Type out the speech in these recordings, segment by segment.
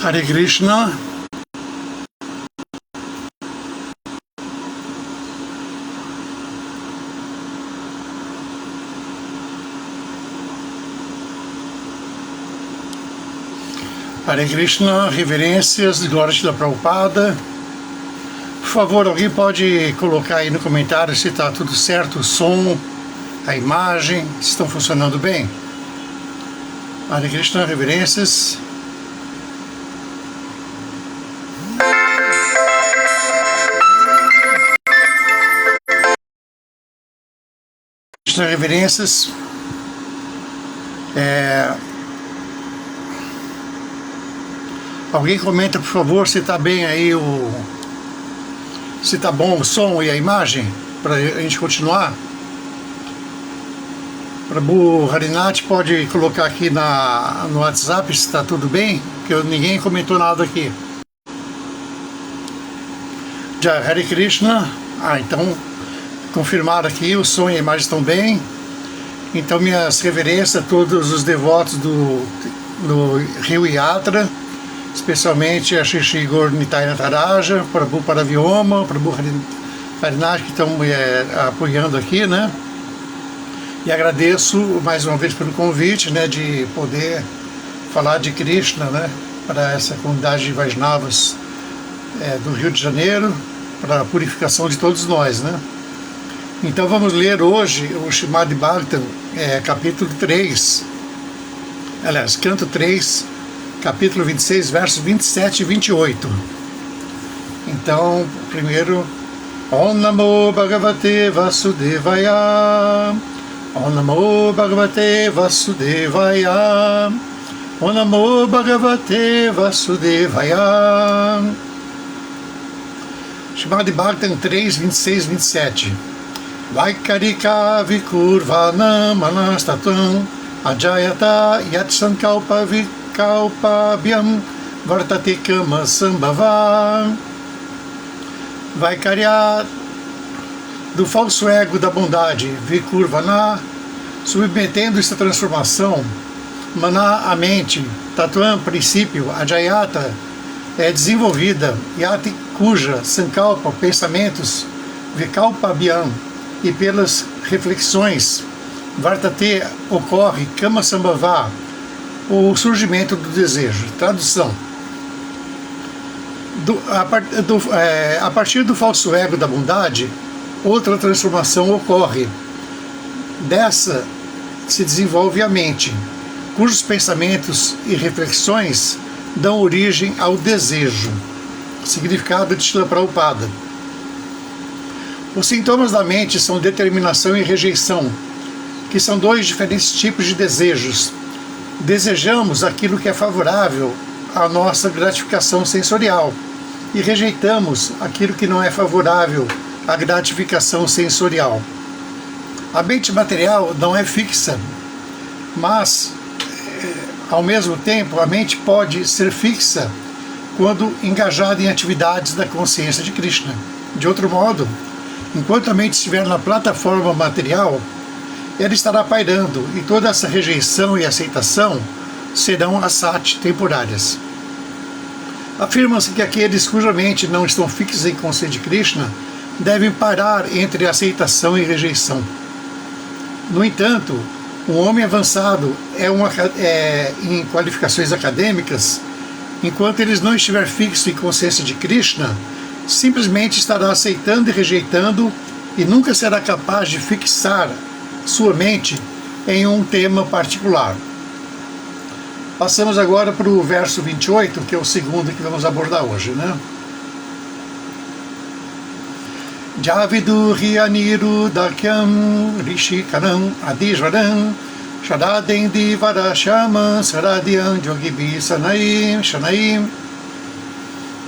Hare Krishna. Hare Krishna, reverências, glória de Prabhupada. Por favor, alguém pode colocar aí no comentário se está tudo certo, o som, a imagem, se estão funcionando bem? Hare Krishna, reverências. Krishna, reverências. Alguém comenta, por favor, se está bem aí se está bom o som e a imagem, para a gente continuar. Prabhu Harinath pode colocar aqui no WhatsApp se está tudo bem, porque ninguém comentou nada aqui. Já Hare Krishna. Então, confirmaram aqui, o som e a imagem estão bem. Então, minhas reverências a todos os devotos do Rio Yatra, especialmente a Shri Gaur Nitai Nataraja, Prabhu Paravyoma, Prabhu Harinath, que estão apoiando aqui, né? E agradeço mais uma vez pelo convite, né, de poder falar de Krishna, né, para essa comunidade de Vaishnavas do Rio de Janeiro, para a purificação de todos nós, né? Então vamos ler hoje o Srimad Bhagavatam, capítulo 3, aliás, canto 3, capítulo 26, versos 27 e 28. Então, primeiro, Om Namo Bhagavate Vasudevaya, Om Namo Bhagavate Vasudevaya, Om Namo Bhagavate Vasudevaya. Srimad Bhagavatam 3, 26 e 27. Vaikarika Vikurvana Manastatam Ajayata Yatsankalpa Kalpabhyam Vartate Kama Sambhava. Vai cariar do falso ego da bondade, Vikurvana, submetendo essa transformação, Mana, a mente, Tatuam, princípio, Ajayata, é desenvolvida, Yati, cuja, Sankalpa, pensamentos, Vikalpabhyam, e pelas reflexões, Vartate, ocorre, Kama Sambhava, o surgimento do desejo. Tradução. A partir do falso ego da bondade, outra transformação ocorre. Dessa se desenvolve a mente, cujos pensamentos e reflexões dão origem ao desejo. Significado de Srila Prabhupada. Os sintomas da mente são determinação e rejeição, que são dois diferentes tipos de desejos. Desejamos aquilo que é favorável à nossa gratificação sensorial e rejeitamos aquilo que não é favorável à gratificação sensorial. A mente material não é fixa, mas, ao mesmo tempo, a mente pode ser fixa quando engajada em atividades da consciência de Krishna. De outro modo, enquanto a mente estiver na plataforma material, ela estará pairando, e toda essa rejeição e aceitação serão asati temporárias. Afirma-se que aqueles cuja mente não estão fixos em consciência de Krishna devem parar entre aceitação e rejeição. No entanto, um homem avançado em qualificações acadêmicas, enquanto ele não estiver fixo em consciência de Krishna, simplesmente estará aceitando e rejeitando e nunca será capaz de fixar sua mente em um tema particular. Passamos agora para o verso 28, que é o segundo que vamos abordar hoje, né? Javidu Rianiru Dakyam Rishikaram Adijvaram Shadadem Divarashama Saradiam Jogibi Shanaim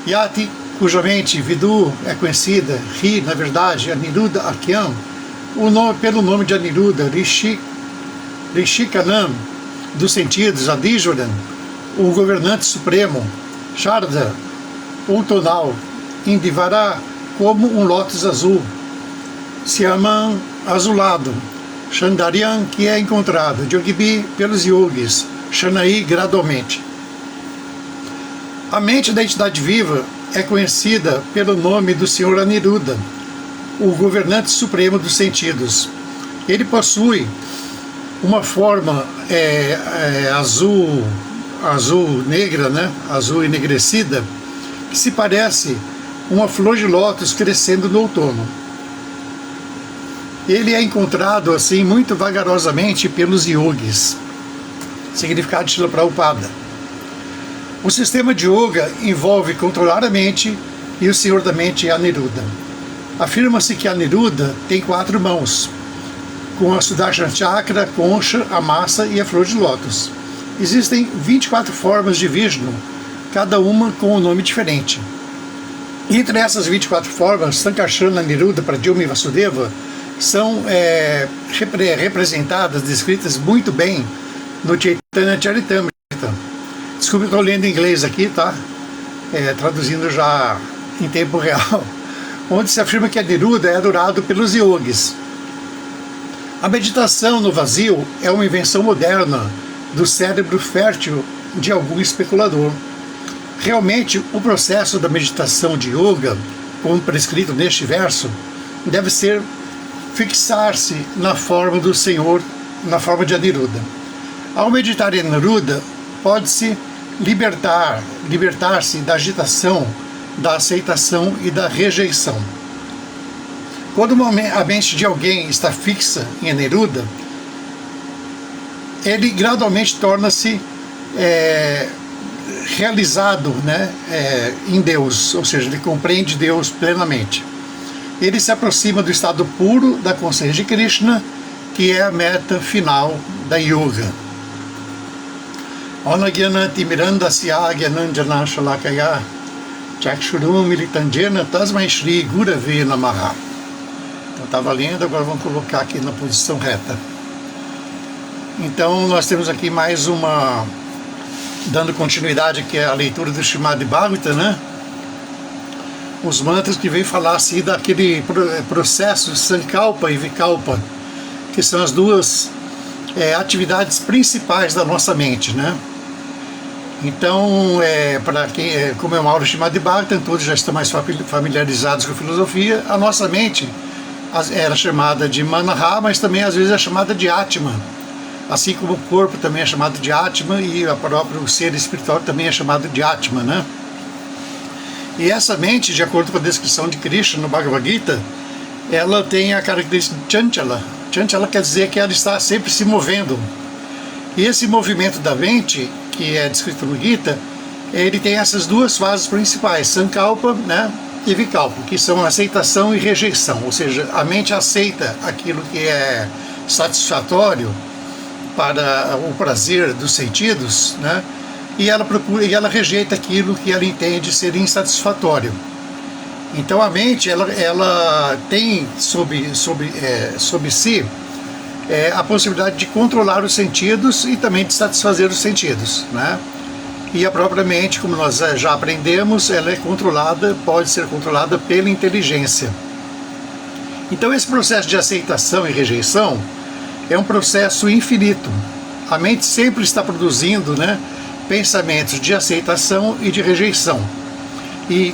Yati, cuja mente Vidu é conhecida, Ri, na verdade, Aniruddha Akyam, pelo nome de Aniruddha, Rishikanam, dos sentidos, Adijvaran, o governante supremo, Sharda, um tonal, Indivara, como um lótus azul, Siaman, azulado, Shandarian, que é encontrado, Jogibi, pelos yogis, Shanai, gradualmente. A mente da entidade viva é conhecida pelo nome do Senhor Aniruddha, o governante supremo dos sentidos. Ele possui uma forma azul negra, né? Azul enegrecida, que se parece uma flor de lótus crescendo no outono. Ele é encontrado assim muito vagarosamente pelos yogis. Significado de Srila Prabhupada. O sistema de yoga envolve controlar a mente e o senhor da mente é Aniruddha. Afirma-se que Aniruddha tem 4 mãos, com a Sudarshan Chakra, a concha, a massa e a flor de lótus. Existem 24 formas de Vishnu, cada uma com um nome diferente. Entre essas 24 formas, Sankarsana, Aniruddha, Pradyumna e Vasudeva são representadas, descritas muito bem no Chaitanya Charitamrita. Desculpe, eu estou lendo em inglês aqui, tá? Traduzindo já em tempo real, onde se afirma que Aniruddha é adorado pelos yogis. A meditação no vazio é uma invenção moderna do cérebro fértil de algum especulador. Realmente, o processo da meditação de yoga, como prescrito neste verso, deve ser fixar-se na forma do Senhor, na forma de Aniruddha. Ao meditar em Aniruddha, pode-se libertar-se da agitação, da aceitação e da rejeição. Quando a mente de alguém está fixa em Aniruddha, ele gradualmente torna-se realizado, né, em Deus, ou seja, ele compreende Deus plenamente. Ele se aproxima do estado puro da consciência de Krishna, que é a meta final da yoga. Onagyanati mirandasya gyananjana shalakaya chakshurum militandjena tasmai shri gurave namaha. Então estava lendo, agora vamos colocar aqui na posição reta. Então nós temos aqui mais uma, dando continuidade aqui à leitura do Srimad Bhagavatam, né? Os mantras que vem falar assim daquele processo Sankalpa e Vikalpa, que são as duas atividades principais da nossa mente, né? Então, para quem, como é uma aula de Srimad Bhagavatam, todos já estão mais familiarizados com a filosofia, a nossa mente era chamada de Manaha, mas também às vezes é chamada de Atma. Assim como o corpo também é chamado de Atma e o próprio ser espiritual também é chamado de Atma, né? E essa mente, de acordo com a descrição de Krishna no Bhagavad Gita, ela tem a característica de Chanchala. Chanchala quer dizer que ela está sempre se movendo. E esse movimento da mente, que é descrito no Gita, ele tem essas duas fases principais, Sankalpa, né, e Vikalpa, que são aceitação e rejeição. Ou seja, a mente aceita aquilo que é satisfatório para o prazer dos sentidos, né, e ela rejeita aquilo que ela entende ser insatisfatório. Então a mente ela tem sob si a possibilidade de controlar os sentidos e também de satisfazer os sentidos, né? E a própria mente, como nós já aprendemos, ela é controlada, pode ser controlada pela inteligência. Então esse processo de aceitação e rejeição é um processo infinito. A mente sempre está produzindo, né, pensamentos de aceitação e de rejeição. E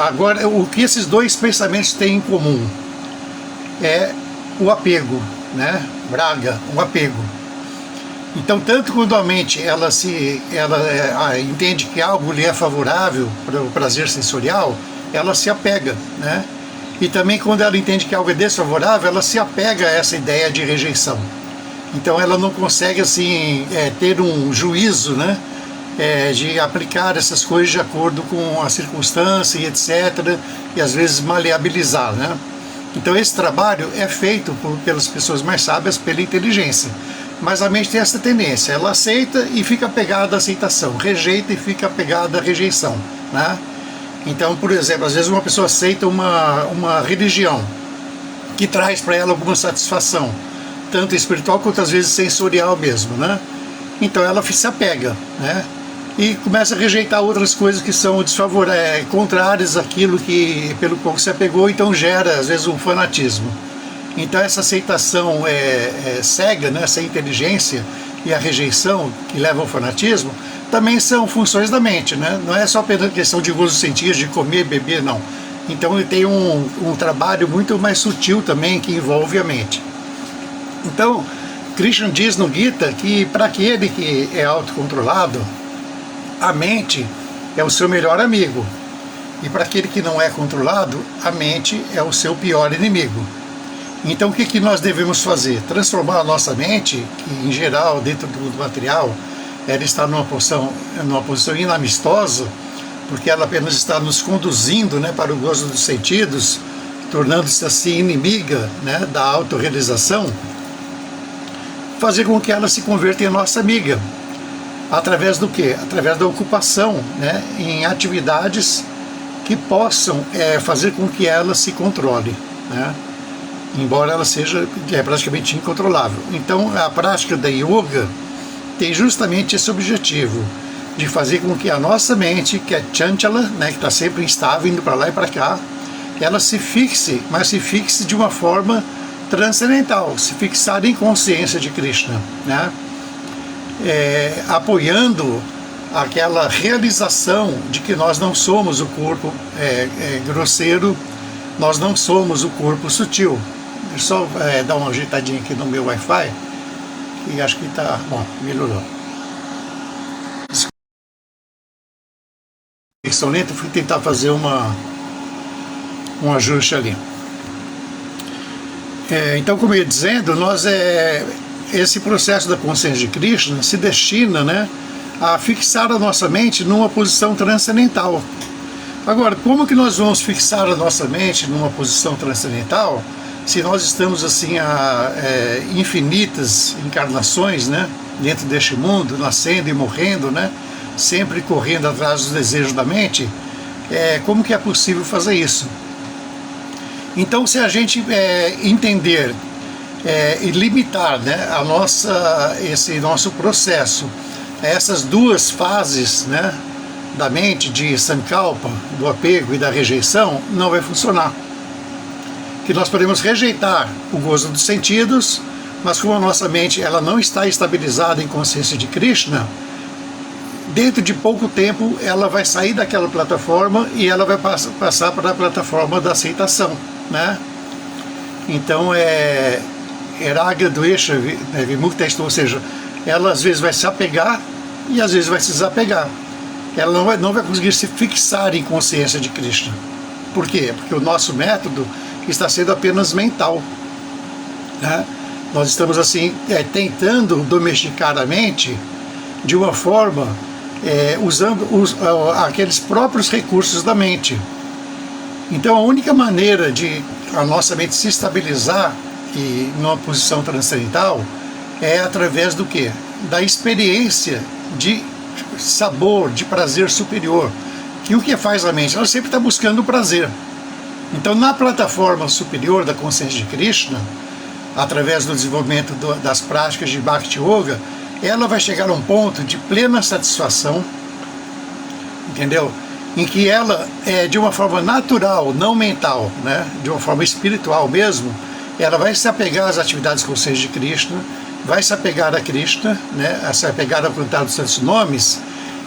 agora, o que esses dois pensamentos têm em comum é o apego, né? Braga, um apego. Então, tanto quando a mente ela entende que algo lhe é favorável para o prazer sensorial, ela se apega, né? E também quando ela entende que algo é desfavorável, ela se apega a essa ideia de rejeição. Então, ela não consegue assim ter um juízo, né, de aplicar essas coisas de acordo com a circunstância e etc. E às vezes maleabilizar, né? Então esse trabalho é feito pelas pessoas mais sábias, pela inteligência. Mas a mente tem essa tendência, ela aceita e fica apegada à aceitação, rejeita e fica apegada à rejeição, né? Então, por exemplo, às vezes uma pessoa aceita uma religião que traz para ela alguma satisfação, tanto espiritual quanto às vezes sensorial mesmo, né? Então ela se apega, né? E começa a rejeitar outras coisas que são contrárias àquilo pelo qual se apegou, então gera às vezes um fanatismo. Então essa aceitação cega, né, essa inteligência e a rejeição que leva ao fanatismo também são funções da mente, né? Não é só apenas questão de gozo sentido, de comer, beber, não. Então ele tem um trabalho muito mais sutil também que envolve a mente. Então, Krishna diz no Gita que para aquele que é autocontrolado, a mente é o seu melhor amigo. E para aquele que não é controlado, a mente é o seu pior inimigo. Então o que nós devemos fazer? Transformar a nossa mente, que em geral, dentro do mundo material, ela está numa posição inamistosa, porque ela apenas está nos conduzindo, né, para o gozo dos sentidos, tornando-se assim inimiga, né, da autorrealização, fazer com que ela se converta em nossa amiga. Através do quê? Através da ocupação, né, em atividades que possam fazer com que ela se controle, né, embora ela seja praticamente incontrolável. Então a prática da yoga tem justamente esse objetivo, de fazer com que a nossa mente, que é chanchala, né, que está sempre instável, indo para lá e para cá, ela se fixe, mas se fixe de uma forma transcendental, se fixar em consciência de Krishna, né, apoiando aquela realização de que nós não somos o corpo grosseiro, nós não somos o corpo sutil. Deixa eu só dar uma ajeitadinha aqui no meu Wi-Fi, e acho que está bom, melhorou. Conexão lenta, fui tentar fazer um ajuste ali. Então, como eu ia dizendo, esse processo da consciência de Krishna se destina, né, a fixar a nossa mente numa posição transcendental. Agora, como que nós vamos fixar a nossa mente numa posição transcendental se nós estamos assim há infinitas encarnações, né, dentro deste mundo, nascendo e morrendo, né, sempre correndo atrás dos desejos da mente? Como que é possível fazer isso? Então, se a gente entender e limitar, né, esse nosso processo a essas duas fases, né, da mente, de sankalpa, do apego e da rejeição, não vai funcionar. Que nós podemos rejeitar o gozo dos sentidos, mas como a nossa mente ela não está estabilizada em consciência de Krishna, dentro de pouco tempo ela vai sair daquela plataforma e ela vai passar para a plataforma da aceitação, né? Então Raga, Dvesha, Vimukta, ou seja, ela às vezes vai se apegar e às vezes vai se desapegar. Ela não vai conseguir se fixar em consciência de Krishna. Por quê? Porque o nosso método está sendo apenas mental, né? Nós estamos assim tentando domesticar a mente de uma forma usando aqueles próprios recursos da mente. Então a única maneira de a nossa mente se estabilizar e numa posição transcendental é através do quê? Da experiência de sabor, de prazer superior. Que o que faz a mente? Ela sempre está buscando o prazer. Então, na plataforma superior da consciência de Krishna, através do desenvolvimento das práticas de Bhakti Yoga, ela vai chegar a um ponto de plena satisfação, entendeu? Em que ela, de uma forma natural, não mental, né, de uma forma espiritual mesmo, ela vai se apegar às atividades conscientes de Krishna, vai se apegar a Krishna, né, a se apegar ao cantar dos santos nomes,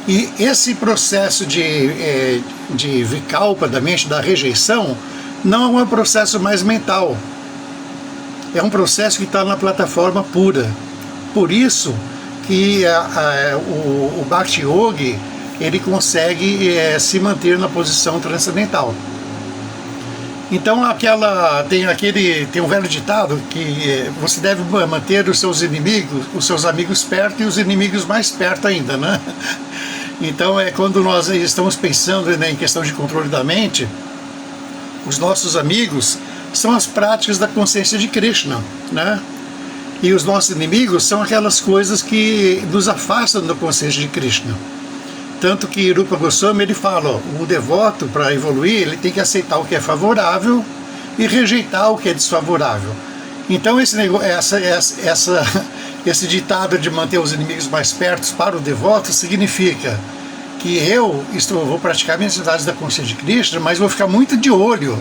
e esse processo de vikalpa da mente, da rejeição, não é um processo mais mental, é um processo que está na plataforma pura. Por isso que o Bhakti Yogi, ele consegue se manter na posição transcendental. Então tem um velho ditado que você deve manter os seus inimigos, os seus amigos perto e os inimigos mais perto ainda, né? Então quando nós estamos pensando, né, em questão de controle da mente, os nossos amigos são as práticas da consciência de Krishna, né? E os nossos inimigos são aquelas coisas que nos afastam da consciência de Krishna. Tanto que Rupa Goswami ele fala, ó, o devoto, para evoluir, ele tem que aceitar o que é favorável e rejeitar o que é desfavorável. Então esse ditado de manter os inimigos mais perto para o devoto significa que eu vou praticar minhas atividades da consciência de Krishna, mas vou ficar muito de olho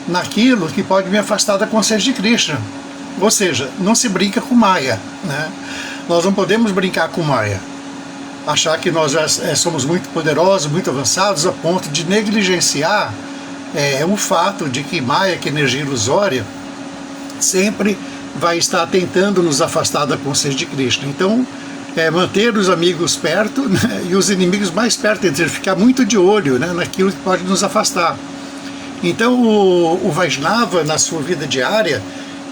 naquilo que pode me afastar da consciência de Krishna. Ou seja, não se brinca com Maya, né? Nós não podemos brincar com Maya. achar que nós já somos muito poderosos, muito avançados, a ponto de negligenciar o fato de que Maya, que é energia ilusória, sempre vai estar tentando nos afastar da consciência de Krishna. Então, manter os amigos perto, né, e os inimigos mais perto, ficar muito de olho, né, naquilo que pode nos afastar. Então, o Vaishnava, na sua vida diária,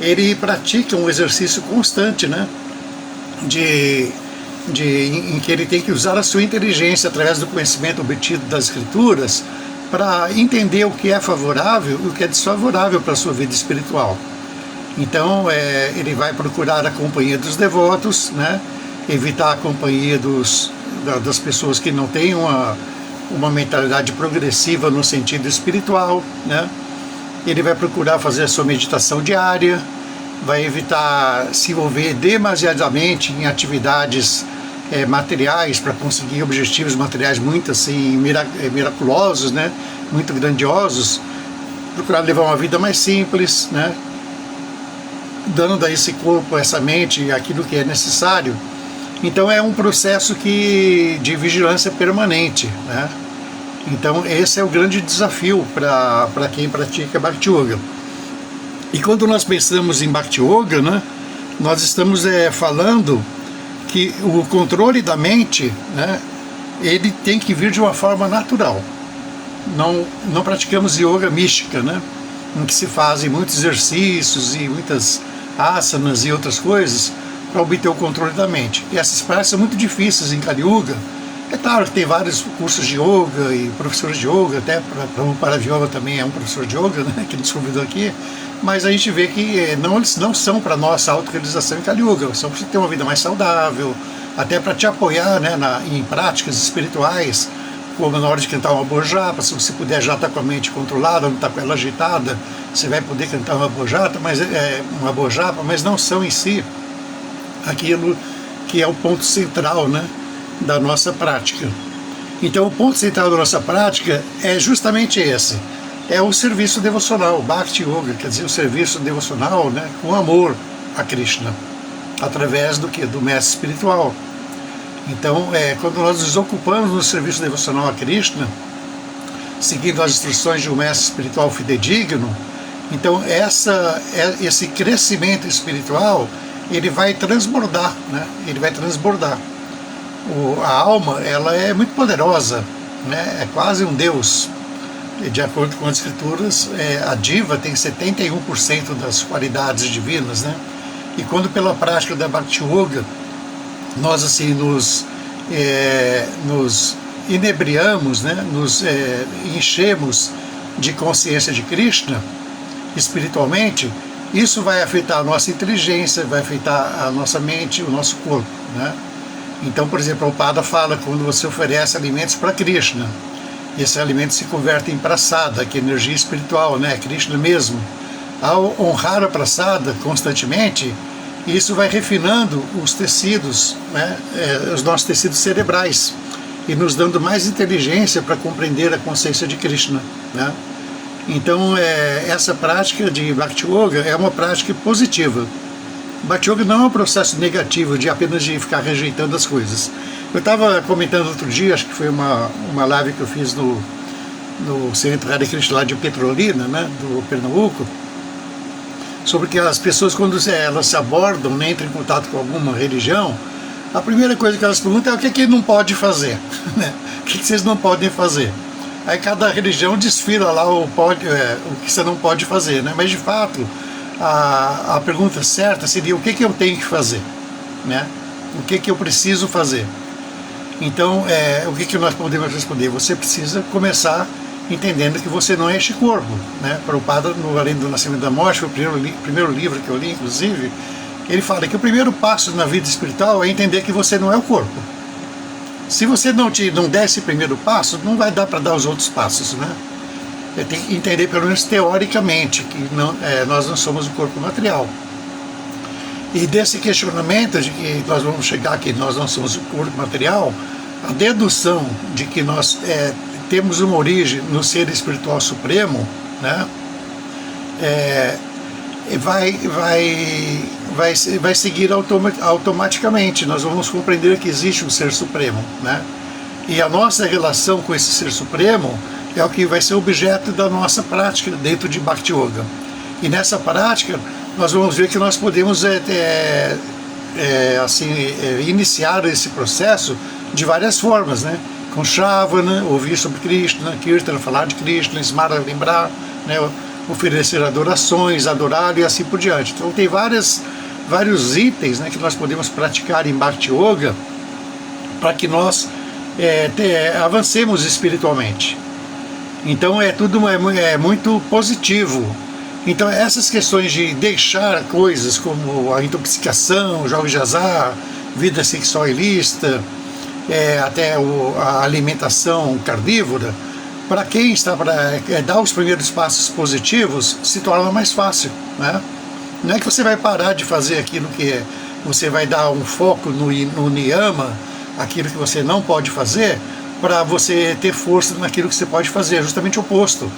ele pratica um exercício constante, né, em que ele tem que usar a sua inteligência através do conhecimento obtido das escrituras para entender o que é favorável e o que é desfavorável para a sua vida espiritual. Então, ele vai procurar a companhia dos devotos, né, evitar a companhia das pessoas que não têm uma mentalidade progressiva no sentido espiritual, né? Ele vai procurar fazer a sua meditação diária, vai evitar se envolver demasiadamente em atividades materiais para conseguir objetivos materiais muito assim miraculosos, né? Muito grandiosos. Procurar levar uma vida mais simples, né? Dando a esse corpo, a essa mente, aquilo que é necessário. Então é um processo de vigilância permanente, né? Então esse é o grande desafio para quem pratica Bhakti Yoga. E quando nós pensamos em Bhakti Yoga, né, nós estamos falando que o controle da mente, né, ele tem que vir de uma forma natural. Não praticamos yoga mística, né, em que se fazem muitos exercícios e muitas asanas e outras coisas para obter o controle da mente. E essas práticas são muito difíceis em Kali Yuga. É claro que tem vários cursos de yoga e professores de yoga, até para o Paravyoma também é um professor de yoga, né, que nos convidou aqui, mas a gente vê que eles não são para nossa autorrealização em Kali Yuga, são para você ter uma vida mais saudável, até para te apoiar, né, em práticas espirituais, como na hora de cantar uma bojapa, se você puder já estar com a mente controlada, não estar com ela agitada, você vai poder cantar uma bojapa, mas não são em si aquilo que é o ponto central, né, da nossa prática. Então o ponto central da nossa prática é justamente esse, é o serviço devocional, o Bhakti Yoga, quer dizer, o serviço devocional, né, com amor a Krishna, através do mestre espiritual. Então, quando nós nos ocupamos no serviço devocional a Krishna, seguindo as instruções de um mestre espiritual fidedigno, então esse crescimento espiritual, ele vai transbordar, né? Ele vai transbordar. A alma, ela é muito poderosa, né? É quase um deus. De acordo com as escrituras, a diva tem 71% das qualidades divinas, né? E quando pela prática da Bhakti Yoga nós assim nos inebriamos, né? Nos enchemos de consciência de Krishna espiritualmente, isso vai afetar a nossa inteligência, vai afetar a nossa mente, o nosso corpo, né? Então, por exemplo, o Prabhupada fala quando você oferece alimentos para Krishna, esses alimentos se convertem em prasada, que é energia espiritual, né? Krishna mesmo. Ao honrar a prasada constantemente, isso vai refinando os tecidos, né? Os nossos tecidos cerebrais, e nos dando mais inteligência para compreender a consciência de Krishna, né? Então, essa prática de Bhakti Yoga é uma prática positiva. Bhakti Yoga não é um processo negativo apenas de ficar rejeitando as coisas. Eu estava comentando outro dia, acho que foi uma live que eu fiz no Centro Hare Krishna lá de Petrolina, né, do Pernambuco, sobre que as pessoas, quando elas se abordam, né, entram em contato com alguma religião, a primeira coisa que elas perguntam é o que não pode fazer, né? O que vocês não podem fazer. Aí cada religião desfila lá o que você não pode fazer, né? Mas de fato a pergunta certa seria o que eu tenho que fazer, né? O que eu preciso fazer. Então o que nós podemos responder? Você precisa começar entendendo que você não é este corpo, né? Prabhupada, no Além do Nascimento e da Morte, foi o primeiro livro que eu li, inclusive, ele fala que o primeiro passo na vida espiritual é entender que você não é o corpo. Se você não der esse primeiro passo, não vai dar para dar os outros passos, né? Tem que entender, pelo menos teoricamente, que nós não somos o corpo material. E desse questionamento de que nós vamos chegar que nós não somos o corpo material, a dedução de que nós temos uma origem no ser espiritual supremo, né? vai seguir automaticamente. Nós vamos compreender que existe um Ser Supremo, né? E a nossa relação com esse Ser Supremo é o que vai ser objeto da nossa prática dentro de Bhakti Yoga. E nessa prática nós vamos ver que nós podemos iniciar esse processo de várias formas, né? Com Shravana, ouvir sobre Krishna, Kirtana, falar de Krishna, Smara, lembrar, né? Oferecer adorações, adorar e assim por diante. Então tem vários itens, né, que nós podemos praticar em Bhakti Yoga para que nós avancemos espiritualmente. Então tudo muito positivo. Então essas questões de deixar coisas como a intoxicação, jogos de azar, vida sexual ilícita, até a alimentação carnívora, para quem está para dar os primeiros passos positivos, se torna mais fácil, né? Não é que você vai parar de fazer aquilo que você vai dar um foco no niyama, aquilo que você não pode fazer, para você ter força naquilo que você pode fazer, é justamente o oposto.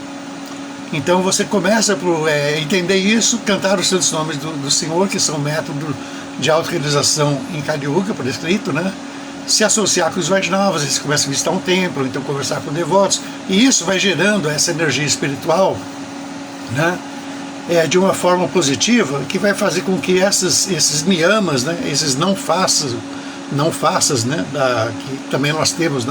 Então você começa por entender isso, cantar os santos nomes do Senhor, que são método de autorrealização em Kali Yuga, por escrito, né? Se associar com os Vaishnavas, eles começam a visitar um templo, então conversar com devotos, e isso vai gerando essa energia espiritual, né? De uma forma positiva, que vai fazer com que esses niyamas, né? Esses não faças, né? Que também nós temos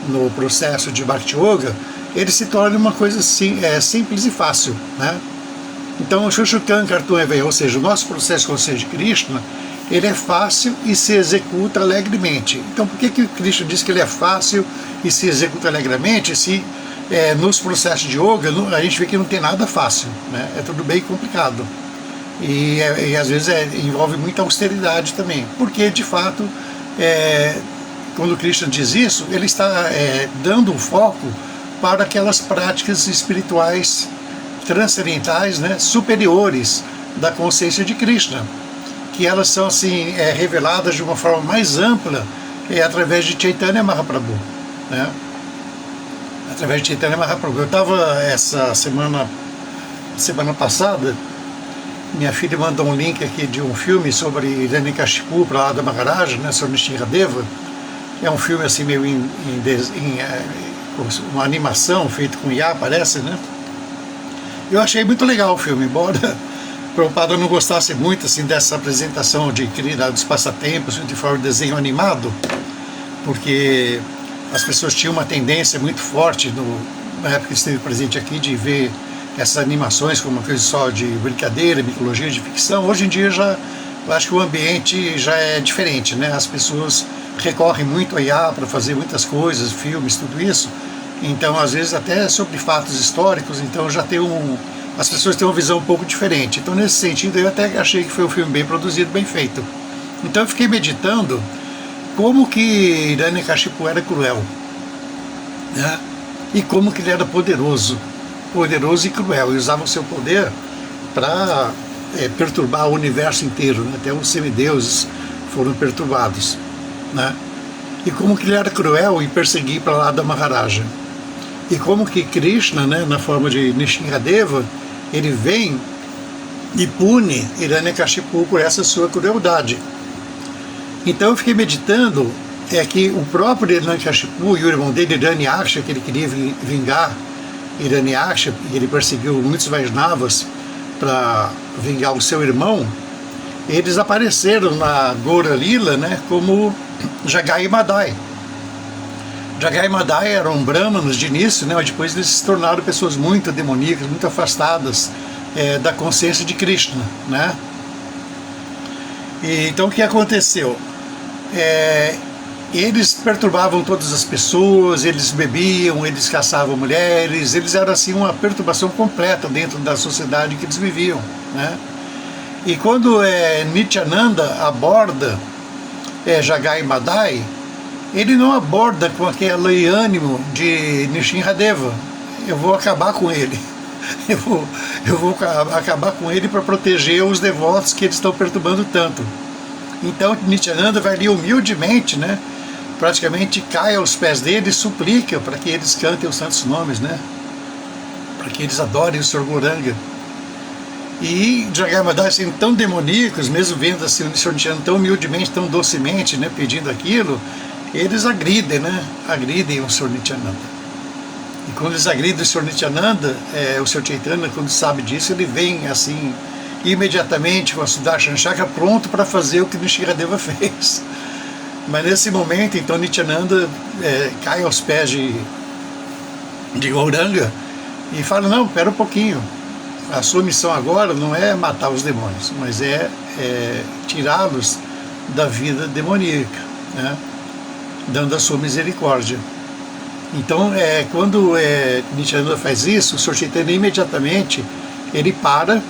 no processo de Bhakti Yoga, ele se torna uma coisa assim, simples e fácil, né? Então o Shushukan Kartuevei, ou seja, o nosso processo de consciência de Krishna, ele é fácil e se executa alegremente. Então por que Krishna diz que ele é fácil e se executa alegremente, se nos processos de yoga a gente vê que não tem nada fácil, né? É tudo bem complicado. E às vezes envolve muita austeridade também, porque de fato, quando Krishna diz isso, ele está dando um foco para aquelas práticas espirituais transcendentais, né, superiores da consciência de Krishna, que elas são assim reveladas de uma forma mais ampla através de Chaitanya Mahaprabhu, né? Através de Chaitanya Mahaprabhu. Eu estava essa semana passada, minha filha mandou um link aqui de um filme sobre Hiranyakashipu para lá da Maharaja, né, sobre Nrsimhadeva. É um filme assim meio uma animação feita com IA, parece, né? Eu achei muito legal o filme, embora Prabhupada não gostasse muito assim dessa apresentação dos passatempos de forma de desenho animado, porque as pessoas tinham uma tendência muito forte na época que esteve presente aqui de ver essas animações como uma coisa só de brincadeira, mitologia, de ficção. Hoje em dia eu acho que o ambiente já é diferente, né? As pessoas recorrem muito a IA para fazer muitas coisas, filmes, tudo isso. Então, às vezes, até sobre fatos históricos, então já tem as pessoas têm uma visão um pouco diferente. Então, nesse sentido, eu até achei que foi um filme bem produzido, bem feito. Então, eu fiquei meditando como que Hiranyakashipu era cruel, né? E como que ele era poderoso e cruel, e usava o seu poder para perturbar o universo inteiro, né? Até os semideuses foram perturbados, né? E como que ele era cruel em perseguir para lá da Maharaja. E como que Krishna, né, na forma de Nrsimhadeva, ele vem e pune Hiranyakashipu por essa sua crueldade. Então eu fiquei meditando que o próprio Hiranyakashipu e o irmão dele, Hiranyaksha, que ele queria vingar Hiranyaksha, e ele perseguiu muitos Vaishnavas para vingar o seu irmão, eles apareceram na Gaura Lila, né, como Jagai e Madai. Jagai e Madai eram brahmanos de início, né, mas depois eles se tornaram pessoas muito demoníacas, muito afastadas da consciência de Krishna, né? E, então o que aconteceu? Eles perturbavam todas as pessoas, eles bebiam, eles caçavam mulheres, eles eram assim uma perturbação completa dentro da sociedade que eles viviam, né? E quando Nityananda aborda Jagai e Madai, ele não aborda com aquele ânimo de Nrsimhadeva. Eu vou acabar com ele. Eu vou acabar com ele para proteger os devotos que eles estão perturbando tanto. Então Nityananda vai ali humildemente, né, praticamente cai aos pés dele e suplica para que eles cantem os santos nomes, né, para que eles adorem o Sr. Gauranga. E Jagai Madai sendo tão demoníacos, mesmo vendo assim, o Sr. Nityananda tão humildemente, tão docemente, né, pedindo aquilo, eles agridem, né? Agridem o Sr. Nityananda. E quando eles agridem o Sr. Nityananda, o Sr. Chaitanya, quando sabe disso, ele vem assim, imediatamente com a Sudarshan Chakra pronto para fazer o que Nishiradeva fez. Mas nesse momento, então, Nityananda cai aos pés de Gauranga e fala, não, espera um pouquinho, a sua missão agora não é matar os demônios, mas é tirá-los da vida demoníaca, né? Dando a sua misericórdia. Então, quando Nityananda faz isso, o Sr. Chaitanya imediatamente ele para,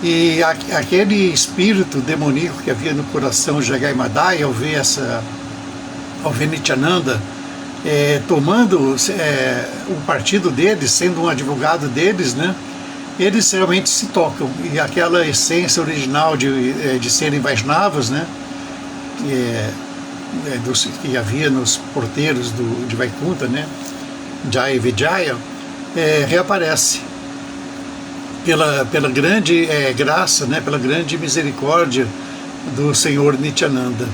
e aquele espírito demoníaco que havia no coração de Jagai Madai, ao ver Nityananda tomando o partido deles, sendo um advogado deles, né, eles realmente se tocam, e aquela essência original de serem Vaishnavas, né, que havia nos porteiros de Vaikuntha, né, Jaya e Vijaya, reaparece pela grande graça, né, pela grande misericórdia do Senhor Nityananda.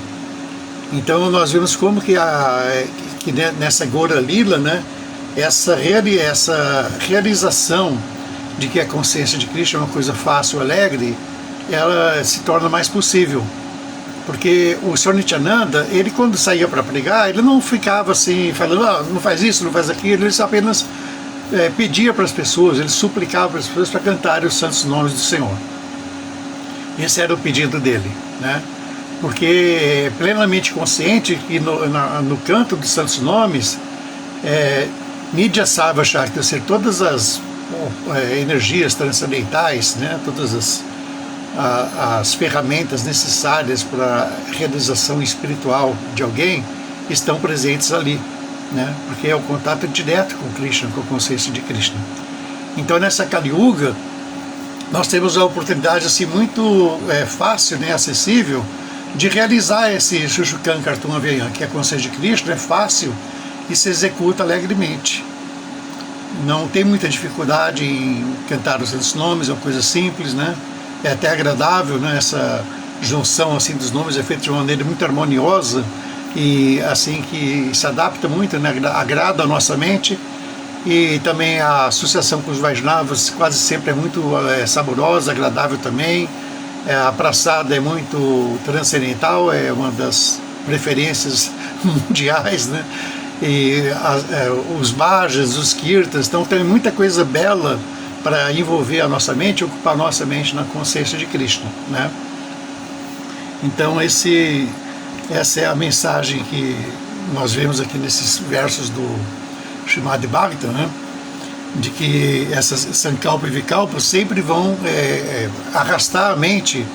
Então nós vemos como que nessa Gaura Lila, né, essa realização de que a consciência de Krishna é uma coisa fácil, alegre, ela se torna mais possível. Porque o Sr. Nityananda, ele quando saía para pregar, ele não ficava assim, falando, não faz isso, não faz aquilo, ele apenas pedia para as pessoas, ele suplicava para as pessoas para cantarem os santos nomes do Senhor. Esse era o pedido dele, né? Porque plenamente consciente que no canto dos santos nomes, Nidya Sarva Shakti, ou seja, todas as energias transcendentais, né? Todas as ferramentas necessárias para a realização espiritual de alguém estão presentes ali, né? Porque é o contato direto com Krishna, com a consciência de Krishna. Então nessa Kali Yuga nós temos a oportunidade assim muito fácil, né, acessível, de realizar esse Shushukan Kartum Avyayam, que é a consciência de Krishna, é fácil e se executa alegremente. Não tem muita dificuldade em cantar os santos nomes, é uma coisa simples, né? É até agradável, né? Essa junção assim dos nomes é feita de uma maneira muito harmoniosa e assim que se adapta muito, né? Agrada a nossa mente, e também a associação com os Vaishnavas quase sempre é muito saborosa, agradável também. A praçada é muito transcendental, é uma das preferências mundiais, né? E os bhajas, os kirtans, então tem muita coisa bela para envolver a nossa mente, ocupar a nossa mente na consciência de Krishna, né? Então essa é a mensagem que nós vemos aqui nesses versos do Srimad Bhagavatam, né? De que essas Sankalpa e Vikalpa sempre vão arrastar a mente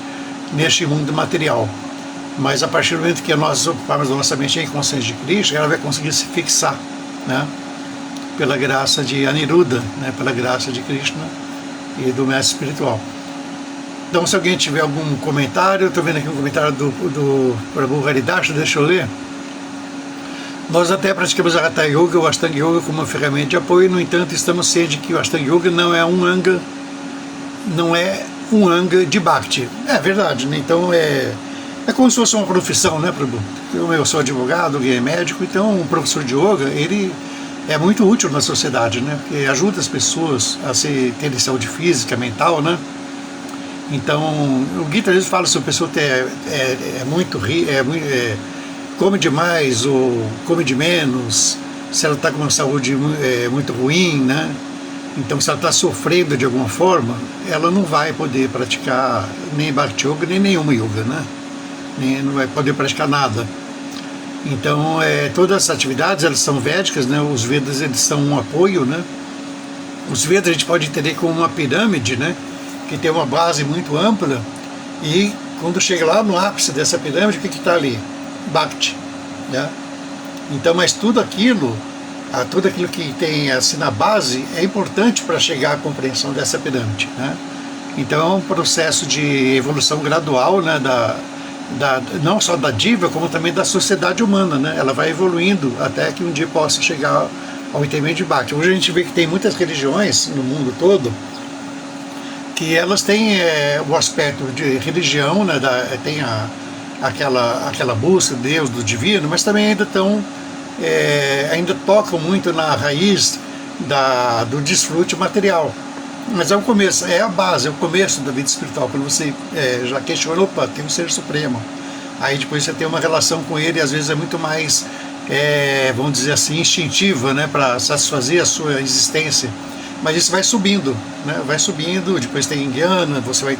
neste mundo material. Mas a partir do momento que nós ocuparmos a nossa mente em consciência de Krishna, ela vai conseguir se fixar, né? Pela graça de Aniruddha, né? Pela graça de Krishna e do mestre espiritual. Então, se alguém tiver algum comentário, eu estou vendo aqui um comentário do Prabhu Haridas, deixa eu ler. Nós até praticamos a Hatha Yoga, o Ashtanga Yoga, como uma ferramenta de apoio, no entanto, estamos cientes de que o Ashtanga Yoga não é um anga de Bhakti. É verdade, né? Então é como se fosse uma profissão, né, Prabhu? Eu sou advogado, alguém é médico, então um professor de yoga, ele é muito útil na sociedade, né? Porque ajuda as pessoas a terem saúde física, mental, né? Então, o Gita às vezes fala se a pessoa come demais ou come de menos, se ela está com uma saúde muito ruim, né? Então, se ela está sofrendo de alguma forma, ela não vai poder praticar nem Bhakti Yoga, nem nenhuma yoga, né? Não vai poder praticar nada. Então, todas essas atividades, elas são védicas, né? Os Vedas, eles são um apoio, né? Os Vedas a gente pode entender como uma pirâmide, né? Que tem uma base muito ampla, e quando chega lá no ápice dessa pirâmide, o que está ali? Bhakti, né? Então, mas tudo aquilo que tem assim na base é importante para chegar à compreensão dessa pirâmide, né? Então é um processo de evolução gradual, né? Não só da diva, como também da sociedade humana, né? Ela vai evoluindo até que um dia possa chegar ao entendimento de Bhakti. Hoje a gente vê que tem muitas religiões no mundo todo que elas têm o aspecto de religião, né, tem aquela busca de Deus, do divino, mas também ainda tocam muito na raiz do desfrute material. Mas é o começo, é a base, é o começo da vida espiritual, quando você já questiona, opa, tem um ser supremo. Aí depois você tem uma relação com ele, e às vezes é muito mais, vamos dizer assim, instintiva, né, para satisfazer a sua existência. Mas isso vai subindo, né, vai subindo, depois tem Jnana, você vai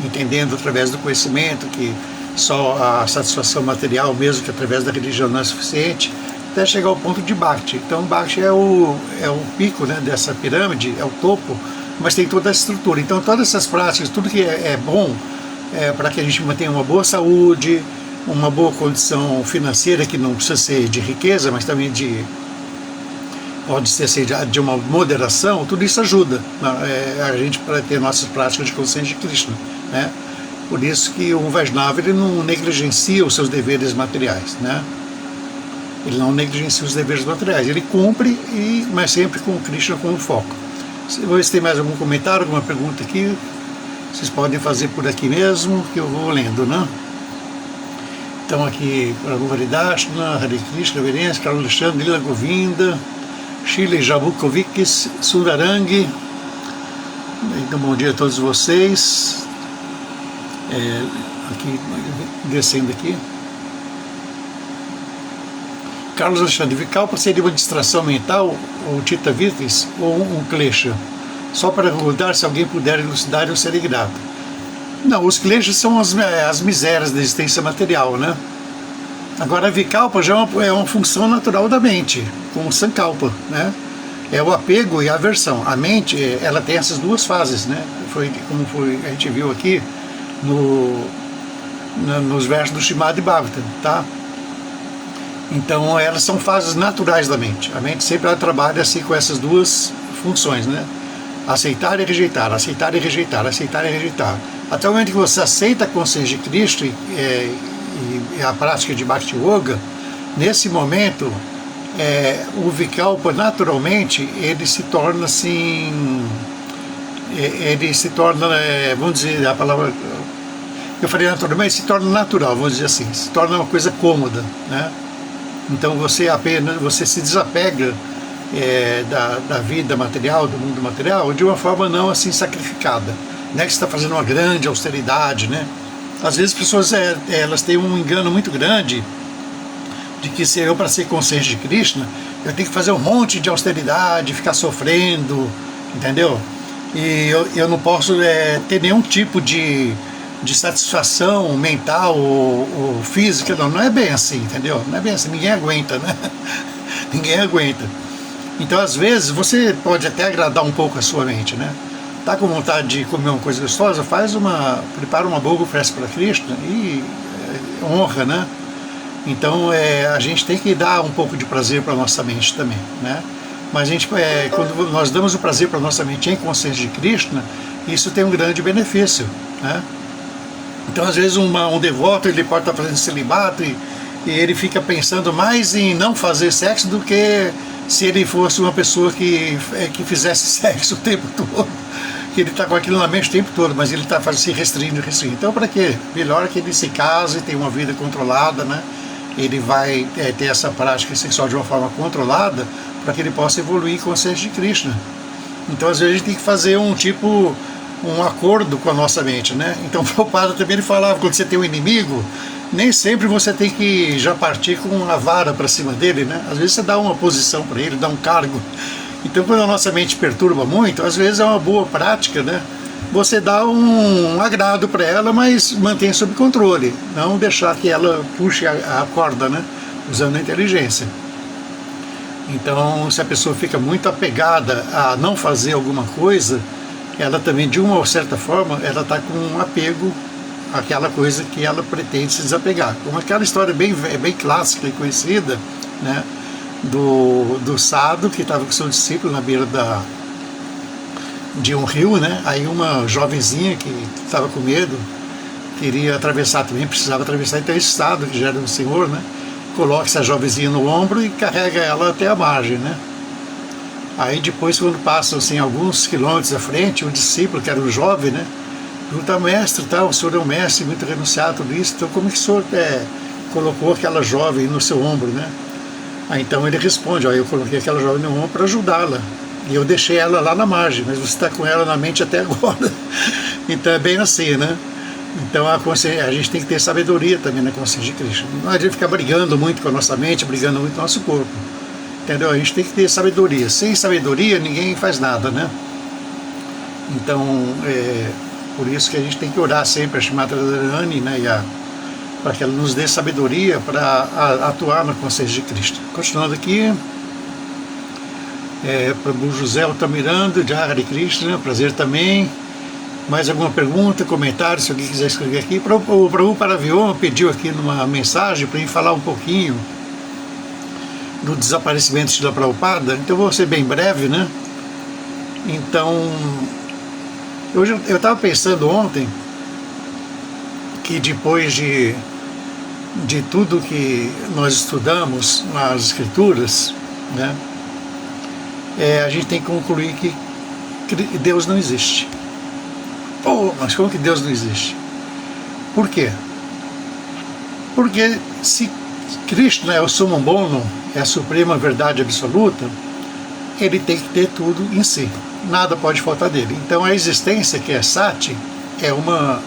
entendendo através do conhecimento que só a satisfação material, mesmo que através da religião, não é suficiente, até chegar ao ponto de Bhakti. Então Bhakti é o pico, né, dessa pirâmide, é o topo, mas tem toda a estrutura. Então todas essas práticas, tudo que é bom para que a gente mantenha uma boa saúde, uma boa condição financeira, que não precisa ser de riqueza, mas também pode ser de uma moderação, tudo isso ajuda a gente para ter nossas práticas de consciência de Krishna, né? Por isso que o Vaishnava, ele não negligencia os seus deveres materiais, né? Ele não negligencia os deveres materiais, ele cumpre, mas sempre com Krishna como foco. Vou ver se tem mais algum comentário, alguma pergunta aqui. Vocês podem fazer por aqui mesmo, que eu vou lendo, né? Então aqui, Prabhu Haridashna, Hare Krishna, Reverência, Carlos Alexandre, Lila Govinda, Shile Jabukovic, Sundarangi. Então, bom dia a todos vocês. Aqui, descendo aqui. Carlos Alexandre, Vikalpa seria uma distração mental, ou Tita Vitis, ou um klesha? Só para recordar, se alguém puder elucidar, eu serei grato. Não, os kleshas são as misérias da existência material, né? Agora a Vikalpa já é uma função natural da mente, como o Sankalpa, né? É o apego e a aversão. A mente, ela tem essas duas fases, né? A gente viu aqui nos versos do Srimad Bhagavatam, tá? Então elas são fases naturais da mente. A mente sempre trabalha assim com essas duas funções, né? Aceitar e rejeitar, aceitar e rejeitar, aceitar e rejeitar. Até o momento que você aceita a consciência de Cristo e a prática de Bhakti Yoga, nesse momento o Vikalpa naturalmente ele se torna assim, vamos dizer a palavra, eu falei naturalmente, se torna natural, vamos dizer assim, se torna uma coisa cômoda, né? Então você se desapega da vida material, do mundo material, de uma forma não assim sacrificada, né? Que você está fazendo uma grande austeridade, né? Às vezes as pessoas elas têm um engano muito grande de que se eu, para ser consciente de Krishna, eu tenho que fazer um monte de austeridade, ficar sofrendo, entendeu? E eu não posso ter nenhum tipo de satisfação mental ou física, não é bem assim, entendeu? Não é bem assim, ninguém aguenta, né? Ninguém aguenta. Então, às vezes, você pode até agradar um pouco a sua mente, né? Tá com vontade de comer uma coisa gostosa, prepara uma boa oferta para Krishna e honra, né? Então, a gente tem que dar um pouco de prazer para a nossa mente também, né? Mas quando nós damos o prazer para a nossa mente em consciência de Krishna, isso tem um grande benefício, né? Então, às vezes, um devoto ele pode estar fazendo celibato e ele fica pensando mais em não fazer sexo do que se ele fosse uma pessoa que fizesse sexo o tempo todo, que ele está com aquilo na mente o tempo todo, mas ele está se restringindo. Então, para quê? Melhor que ele se case e tenha uma vida controlada, né? Ele vai ter essa prática sexual de uma forma controlada para que ele possa evoluir em consciência de Krishna. Então, às vezes, a gente tem que fazer um acordo com a nossa mente, né? Então o Prabhupada também ele falava, quando você tem um inimigo, nem sempre você tem que já partir com uma vara para cima dele, né? Às vezes você dá uma posição para ele, dá um cargo. Então quando a nossa mente perturba muito, às vezes é uma boa prática, né? Você dá um agrado para ela, mas mantém sob controle, não deixar que ela puxe a corda, né? Usando a inteligência. Então se a pessoa fica muito apegada a não fazer alguma coisa, ela também, de uma certa forma, ela está com um apego àquela coisa que ela pretende se desapegar. Como aquela história bem clássica e conhecida, né, do Sadhu, que estava com seu discípulo na beira de um rio, né, aí uma jovenzinha que estava com medo, queria atravessar também, precisava atravessar, então esse Sadhu, que já era um senhor, né, coloca essa jovenzinha no ombro e carrega ela até a margem, né. Aí depois, quando passam assim, alguns quilômetros à frente, o discípulo, que era um jovem, né, pergunta: mestre, tá, o senhor é um mestre muito renunciado, tudo isso, então como que o senhor colocou aquela jovem no seu ombro, né? Aí então ele responde: ó, eu coloquei aquela jovem no ombro para ajudá-la, e eu deixei ela lá na margem, mas você está com ela na mente até agora. Então é bem assim, né? Então a gente tem que ter sabedoria também na consciência de Cristo. Não adianta ficar brigando muito com a nossa mente, brigando muito com o nosso corpo. Entendeu? A gente tem que ter sabedoria. Sem sabedoria ninguém faz nada, né? Então, por isso que a gente tem que orar sempre a Shrimati Radharani, né? Para que ela nos dê sabedoria para atuar na consciência de Cristo. Continuando aqui, Prabhu José Altamirando, de Hare Krishna, prazer também. Mais alguma pergunta, comentário, se alguém quiser escrever aqui. O Prabhu Paravion pediu aqui numa mensagem para ele falar um pouquinho do desaparecimento de Srila Prabhupada, então eu vou ser bem breve, né? Então, eu estava pensando ontem que depois de tudo que nós estudamos nas Escrituras, né, a gente tem que concluir que Deus não existe. Mas como que Deus não existe? Por quê? Porque se Krishna é o Summum Bonum, é a suprema verdade absoluta, ele tem que ter tudo em si. Nada pode faltar dele. Então a existência, que é Sati, é uma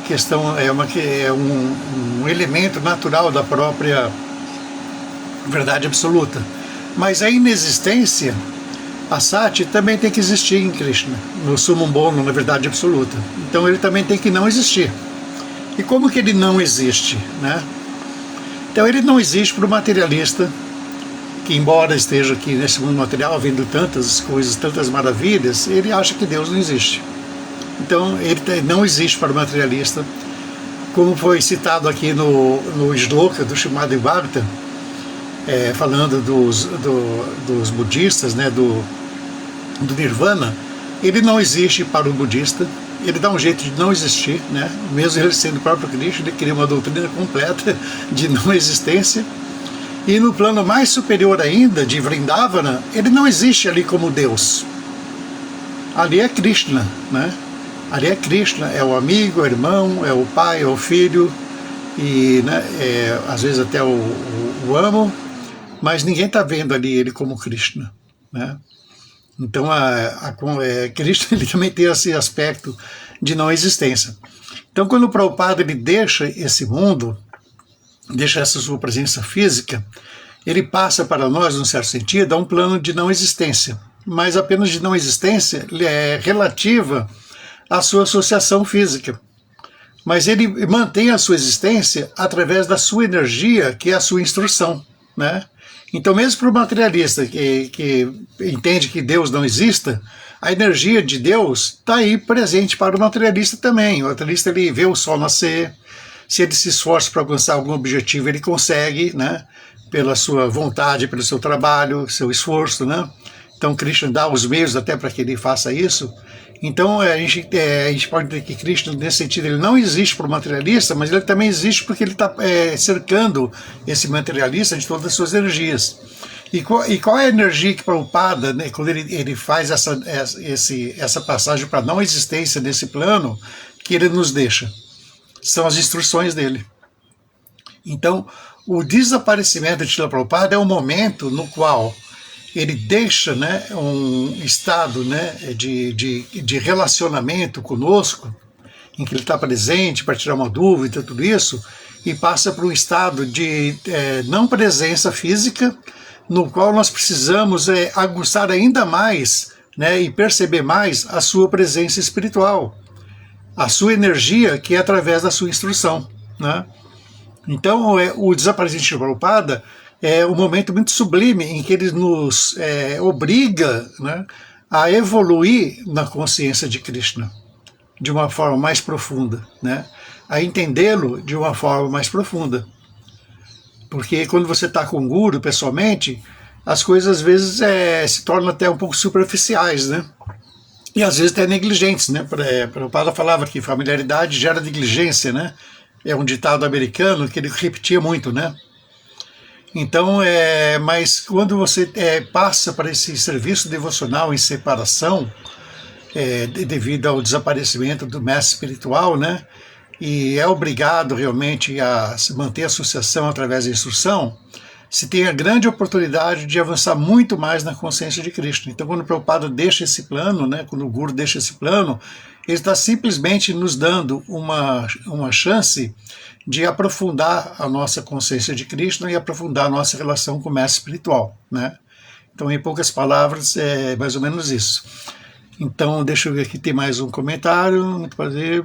questão, é um elemento natural da própria verdade absoluta. Mas a inexistência, a Sati, também tem que existir em Krishna, no Summum Bonum, na verdade absoluta. Então ele também tem que não existir. E como que ele não existe, né? Então ele não existe para o materialista, que embora esteja aqui nesse mundo material vendo tantas coisas, tantas maravilhas, ele acha que Deus não existe. Então ele não existe para o materialista, como foi citado aqui no Shloka do Srimad Bhagavatam, falando dos budistas, né, do Nirvana. Ele não existe para o budista, ele dá um jeito de não existir, né? Mesmo ele sendo o próprio Krishna, ele cria uma doutrina completa de não existência. E no plano mais superior ainda, de Vrindavana, ele não existe ali como Deus. Ali é Krishna, né? Ali é Krishna, é o amigo, é o irmão, é o pai, é o filho, e né, às vezes até o amo, mas ninguém está vendo ali ele como Krishna, né? Então Krishna, ele também tem esse aspecto de não existência. Então quando o Prabhupada ele deixa esse mundo, deixa essa sua presença física, ele passa para nós, num certo sentido, a um plano de não existência, mas apenas de não existência relativa à sua associação física. Mas ele mantém a sua existência através da sua energia, que é a sua instrução, né? Então, mesmo para o materialista que entende que Deus não exista, a energia de Deus está aí presente para o materialista também. O materialista ele vê o sol nascer, se ele se esforça para alcançar algum objetivo, ele consegue, né? Pela sua vontade, pelo seu trabalho, seu esforço, né? Então, Krishna dá os meios até para que ele faça isso. Então, a gente pode dizer que Krishna, nesse sentido, ele não existe para o materialista, mas ele também existe porque ele está cercando esse materialista de todas as suas energias. E qual é a energia que Prabhupada, né, quando ele faz essa passagem para a não existência nesse plano, que ele nos deixa? São as instruções dele. Então, o desaparecimento de Srila Prabhupada é o momento no qual ele deixa, né, um estado, né, de relacionamento conosco, em que ele está presente para tirar uma dúvida, tudo isso, e passa para um estado de não presença física, no qual nós precisamos aguçar ainda mais, né, e perceber mais a sua presença espiritual, a sua energia, que é através da sua instrução, né? Então, o desaparecimento de Prabhupada é um momento muito sublime em que ele nos obriga, né, a evoluir na consciência de Krishna de uma forma mais profunda, né, a entendê-lo de uma forma mais profunda. Porque quando você está com o Guru pessoalmente, as coisas às vezes se tornam até um pouco superficiais, né? E às vezes até negligentes, né? Prabhupada falava que familiaridade gera negligência, né? É um ditado americano que ele repetia muito, né? Então, mas quando você passa para esse serviço devocional em separação, devido ao desaparecimento do mestre espiritual, né? E é obrigado realmente a manter a associação através da instrução, se tem a grande oportunidade de avançar muito mais na consciência de Cristo. Então, quando o Prabhupada deixa esse plano, né, quando o Guru deixa esse plano, ele está simplesmente nos dando uma chance de aprofundar a nossa consciência de Cristo e aprofundar a nossa relação com o mestre espiritual, né? Então, em poucas palavras, é mais ou menos isso. Então, deixa eu ver aqui, tem mais um comentário. Muito prazer.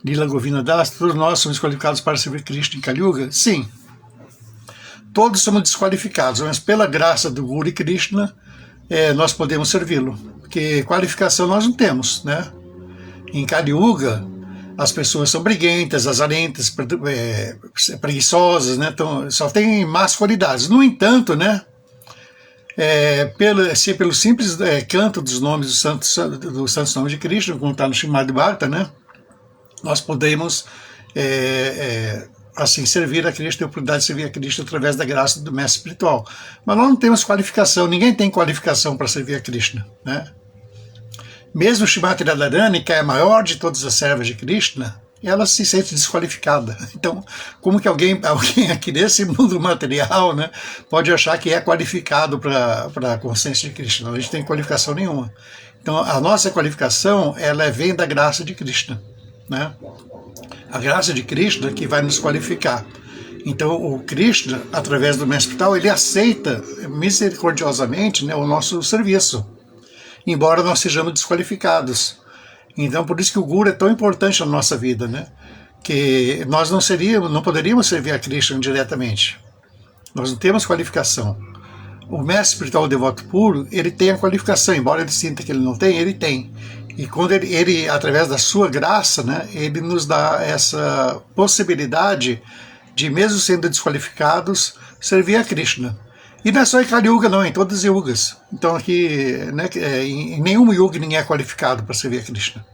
Lila Govina Das, todos nós somos qualificados para servir Cristo em Kali Yuga? Sim. Todos somos desqualificados, mas pela graça do Guru e Krishna, nós podemos servi-lo. Porque qualificação nós não temos, né? Em Kali Yuga, as pessoas são briguentas, azarentas, preguiçosas, né? Então, só tem más qualidades. No entanto, né? Pelo simples canto dos nomes dos santos nomes de Krishna, como está no Srimad Bhagavatam, né? Nós podemos assim servir a Cristo, ter a oportunidade de servir a Cristo através da graça do mestre espiritual. Mas nós não temos qualificação, ninguém tem qualificação para servir a Krishna, né? Mesmo Shrimati Radharani, que é a maior de todas as servas de Krishna, ela se sente desqualificada. Então, como que alguém aqui nesse mundo material, né, pode achar que é qualificado para a consciência de Krishna? Não, a gente não tem qualificação nenhuma. Então, a nossa qualificação, ela vem da graça de Krishna, né? A graça de Krishna que vai nos qualificar. Então, o Krishna, através do mestre espiritual, ele aceita misericordiosamente, né, o nosso serviço, embora nós sejamos desqualificados. Então, por isso que o Guru é tão importante na nossa vida, né? Que nós não poderíamos servir a Krishna diretamente. Nós não temos qualificação. O mestre espiritual devoto puro, ele tem a qualificação, embora ele sinta que ele não tem, ele tem. E quando ele através da sua graça, né, ele nos dá essa possibilidade de, mesmo sendo desqualificados, servir a Krishna. E não é só em Kali Yuga, não, em todas as yugas. Então aqui, né, em nenhum yuga ninguém é qualificado para servir a Krishna.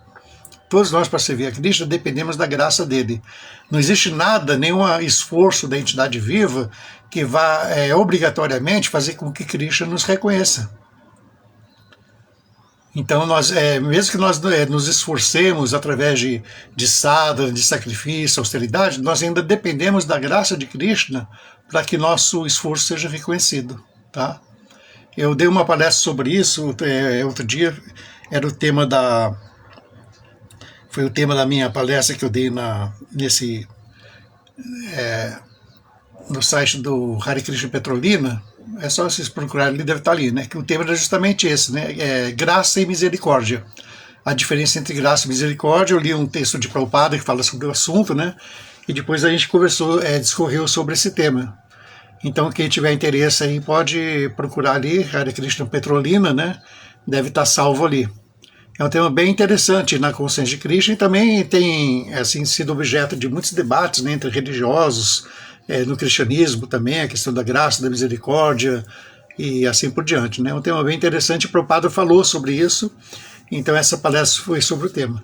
Todos nós, para servir a Krishna, dependemos da graça dele. Não existe nada, nenhum esforço da entidade viva que vá obrigatoriamente fazer com que Krishna nos reconheça. Então, mesmo que nós nos esforcemos através de sadhana, de sacrifício, austeridade, nós ainda dependemos da graça de Krishna para que nosso esforço seja reconhecido, tá? Eu dei uma palestra sobre isso outro dia, foi o tema da minha palestra que eu dei no site do Hare Krishna Petrolina. É só vocês procurarem, ele deve estar ali, né? Que o tema era justamente esse, né? Graça e misericórdia. A diferença entre graça e misericórdia. Eu li um texto de Prabhupada que fala sobre o assunto, né? E depois a gente discorreu sobre esse tema. Então, quem tiver interesse aí pode procurar ali, Hare Krishna Petrolina, né? Deve estar salvo ali. É um tema bem interessante na consciência de Krishna e também tem assim, sido objeto de muitos debates, né, entre religiosos, no cristianismo também, a questão da graça, da misericórdia e assim por diante, né? É um tema bem interessante, o Prabhupada falou sobre isso, então essa palestra foi sobre o tema.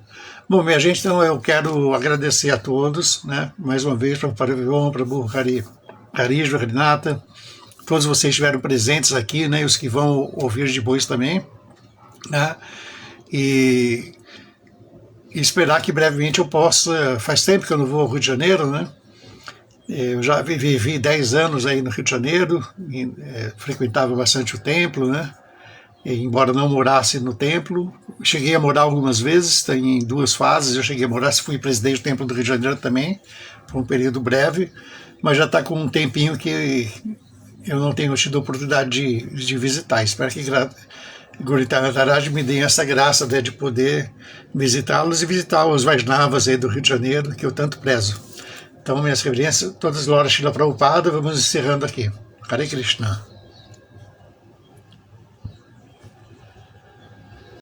Bom, minha gente, então eu quero agradecer a todos, né? Mais uma vez, para o Prabhu Harijva, Renata, todos vocês estiveram presentes aqui, né? E os que vão ouvir depois também, né? E esperar que brevemente eu possa, faz tempo que eu não vou ao Rio de Janeiro, né? Eu já vivi 10 anos aí no Rio de Janeiro, frequentava bastante o templo, né? E, embora não morasse no templo, cheguei a morar algumas vezes, em 2 fases, eu cheguei a morar, fui presidente do Templo do Rio de Janeiro também, por um período breve, mas já está com um tempinho que eu não tenho tido a oportunidade de visitar. Espero que Gauritar Maharaj me dê essa graça, né, de poder visitá-los e visitar os Vaishnavas aí do Rio de Janeiro, que eu tanto prezo. Então, minhas reverências, todas glórias Srila Prabhupada, vamos encerrando aqui. Hare Krishna.